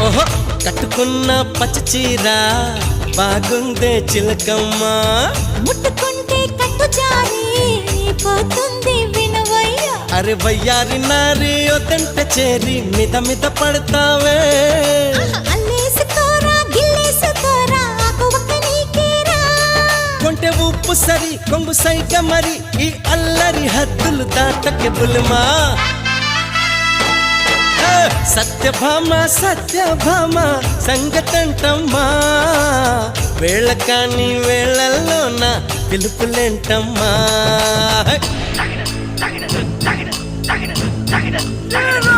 ఓహో కట్టుకున్న పచ్చ చీర బాగుందే చిలకమ్మ ముట్టుకుంటే కట్టు జారి పోతుంది వినవయ్య అరే వయ్యారి నారి వద్దంటే చేరి మిద మిద పడతావే అల్లేసుకోరా గిల్లేసుకోరా ఆకువక్క నీకేరా కొంటె ఉప్పు సరి కొంగు సైక మరి ఈ అల్లరి హద్దులు దాటకే బుల్మా సత్యభామ సంగతంటమ్మా వేళ కాని వేళల్లోన పిలుపులేంటమ్మా Hero!